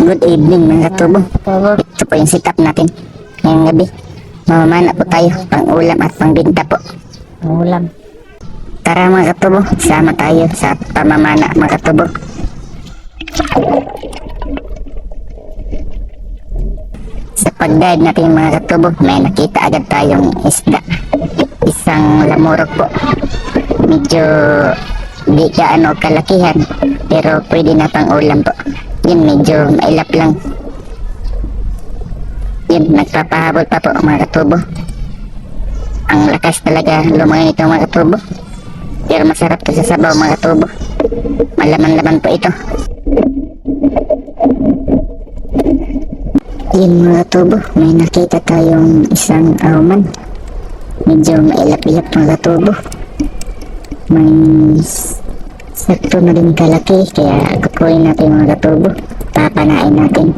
Good evening mga katubo. Ito po yung setup natin ngayong gabi. Mamamana po tayo pang ulam at pang binta po. Ulam. Tara mga katubo, sama tayo sa pamamana mga katubo. Sa pag-dive natin mga katubo, may nakita agad tayong isda. Isang lamurok po. Medyo di gaano kalakihan, pero pwede na pang ulam po. Yun, medyo mailap lang. Yun, nagpapahabol pa po mga katubo. Ang lakas talaga lumangoy ito mga katubo. Pero masarap to sa sabaw mga katubo. Malaman-laman po ito. Yun mga katubo, may nakita tayong isang auman. Medyo mailap-ilap mga katubo. May sakto na din kalaki, kaya kukunin natin mga katubo. Papanain natin.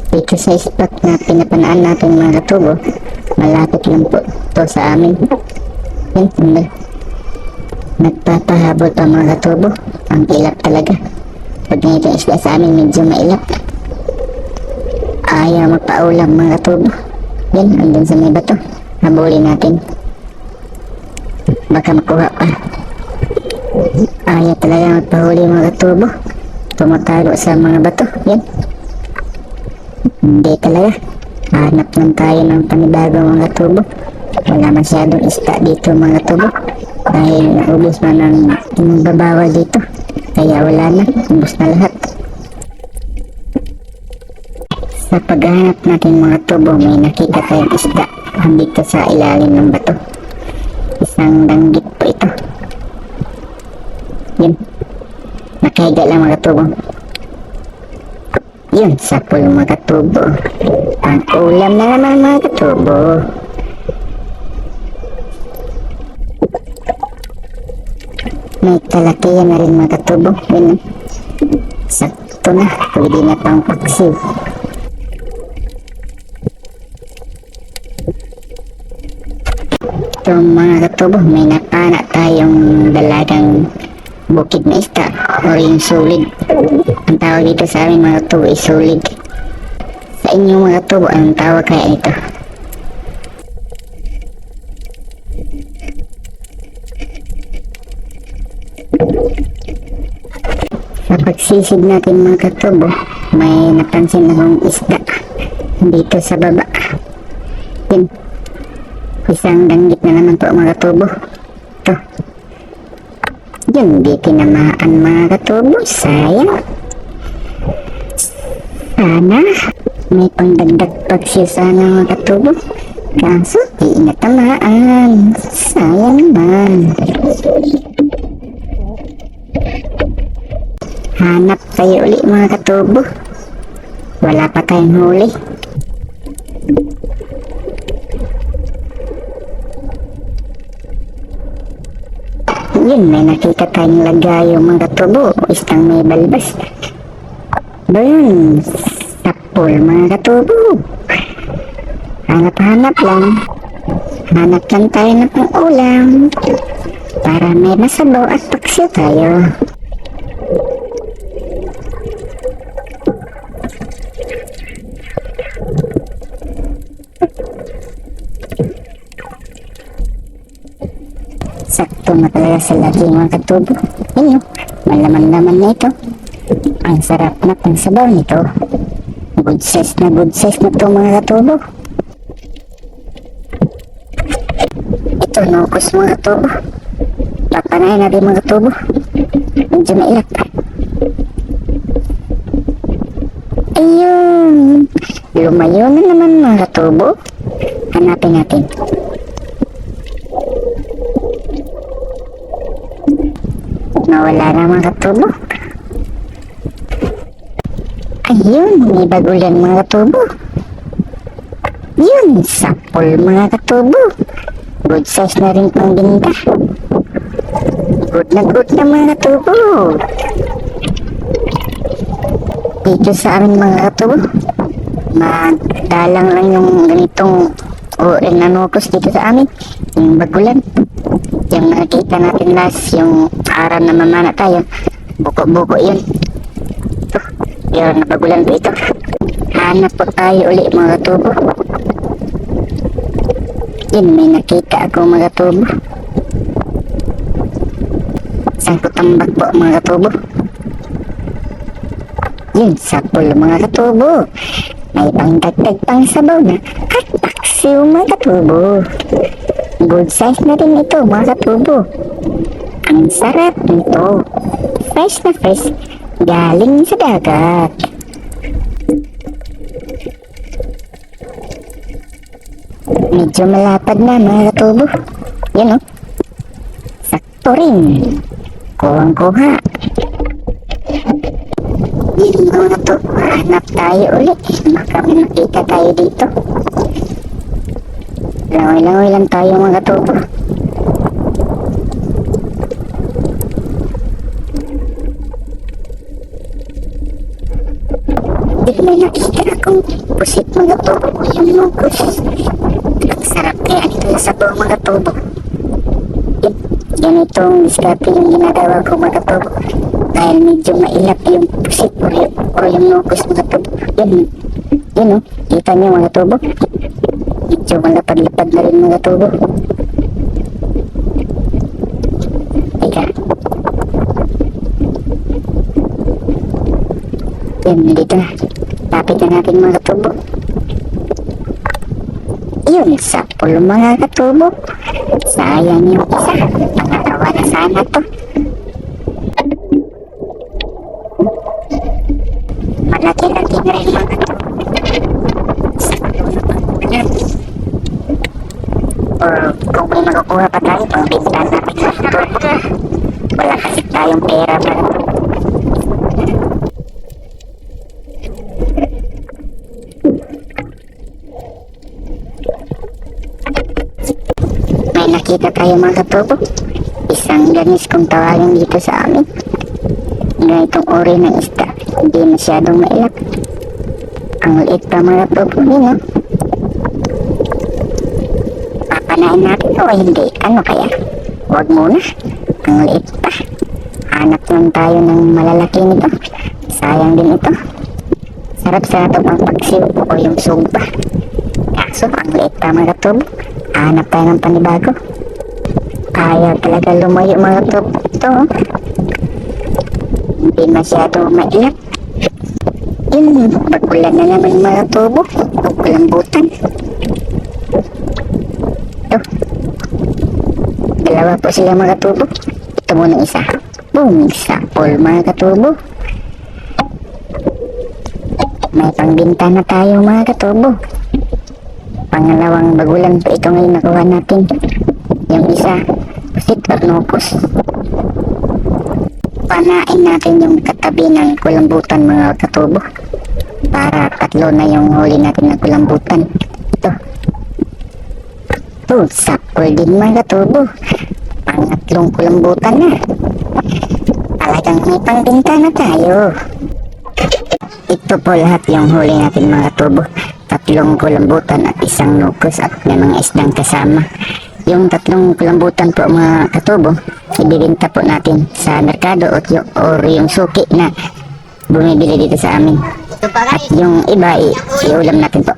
Dito sa spot na pinapanaan natin mga katubo, malapit lang po ito sa amin. Yan, nagpapahabol pa mga katubo. Ang ilap talaga. Pag ganito yung isda sa amin, medyo mailap. Ayaw magpaulam mga katubo. Yan, andun sa may bato. Habulin natin. Baka makuha pa. Ayaw talaga magpahuli mga katubo. Tumatago sa mga bato. Yan. Hindi talaga. Hanap lang tayo ng panibago mga katubo. Wala masyadong isda dito mga katubo. Dahil naubos na ng babawal dito. Kaya wala na. Ubos na lahat. Sa paghahanap natin mga katubo, may nakita tayong isda. Dito sa ilalim ng bato. Isang danggit po ito. Yun. Nakahiga lang mga katubo. Yun, sapul mga katubo. Ang ulam na naman mga katubo. May kalakihan na rin mga katubo. Yun. Sakto na. Pwede na pang paksiw. Ito mga katubo, may napana tayong dalagang bukid na isda o yung sulid. Ang tawag dito sa amin mga katubo ay sulid. Sa inyo mga katubo, anong tawag kaya nito? Sa pagsisid natin mga katubo, may napansin akong isda dito sa baba. Yun. Isang danggit na naman po mga katubo. Ito. Yun, di tinamaan mga katubo. Sayang. Sana may pangdagdag pagsiya sana mga katubo. Kaso di natamaan. Sayang naman. Hanap tayo uli mga katubo. Wala pa tayong huli. Yun, may nakita tayong lagayo mga katubo. Isang may balbas. Doon, sapul mga katubo. Hanap-hanap lang. Hanap lang tayo na pang ulam. Para may masabaw at paksiw tayo. Sakto na talaga sa lagi mga katubo. Ayun, malaman-laman na ito. Ang sarap na pang sabaw nito. Good size na ito mga katubo. Ito, nukos mga katubo. Papanayin natin mga katubo. Medyo mailap. Ayun, lumayo na naman mga katubo. Hanapin natin. Nawala na mga katubo. Ayun, may bagulan mga katubo. Yun, sapul mga katubo. Good size na rin pang binta. Good na mga katubo. Dito sa amin mga katubo, magdalang lang yung ganitong nanukos dito sa amin. Yung bagulan. Yung nakita natin last, yung araw na mamana tayo, buko-buko yun. Ito, Pero napagulan po ito. Hanap po tayo uli mga katubo. Yun, may nakita ako mga katubo. Isang kutambak po mga katubo. Yun, sapol mga katubo. May pangdagdag pang sabaw na at paksiw mga katubo. Good size na rin ito mga katubo. Ang sarap nito. Fresh na fresh. Galing sa dagat. Medyo malapad na mga katubo. Yan o. Sakto rin. Kuhang-kuha. Yan mga katubo. Hanap tayo ulit. Baka may makita tayo dito. Langoy-langoy lang tayo mga katubo. Di may nakita akong pusit mga katubo. Yung locos. Ang sarap kaya nito sa sabaw mga katubo. Ganitong diskarte yung ginagawa ko mga katubo. Dahil medyo mailap yung pusit o yung locos mga katubo. Yan o. Kita niyo mga katubo. Medyo malapad-lapad na rin mga katubo. Teka. Yan, dito na. Lapit na natin mga katubo. Yun, sapol mga katubo. Sayang yung isa. Pangalawa na sana to. Malaki-laki na rin mga katubo. Or kung may makukuha pa tayo, pangbintahan natin mga katubo. Wala kasi tayong pera mga katubo. May nakita tayo mga katubo. Isang ganis kung tawagin dito sa amin. Ganitong uri ng isda. Hindi masyadong mailap. Ang liit pa mga katubo. Yun o. Papanain natin o hindi. Ano kaya? Huwag muna. Ang liit pa. Hanap lang tayo ng malalaki nito. Sayang din ito. Sarap-sarap ito pang pagsiw o yung sugba. Kaso ang liit pa mga katubo. Hanap tayo ng panibago. Ayaw talaga lumayo mga katubo. Ito oh. Hindi masyado mailap. Yun, pag-ulan na naman mga katubo. Pag-ulambutan. Ito. Dalawa po sila mga katubo. Ito muna isa. Boom! Sapol mga katubo. May pangbinta na tayo mga katubo. Pangalawang bagulan pa ito ngayon nakuha natin. Yung isa, pusit at nopos. Panain natin yung katabi ng kulambutan mga katubo. Para tatlo na yung huli natin ng kulambutan. Ito. Ito, sapol din mga katubo. Pangatlong kulambutan na. Talagang may pangbinta na tayo. Ito po lahat yung huli natin mga katubo. Tatlong kulambutan at isang nukos at may mga isdang kasama. Yung tatlong kulambutan po mga katubo, ibibenta po natin sa merkado o yung suki na bumibili dito sa amin. At yung iba, iulam natin po.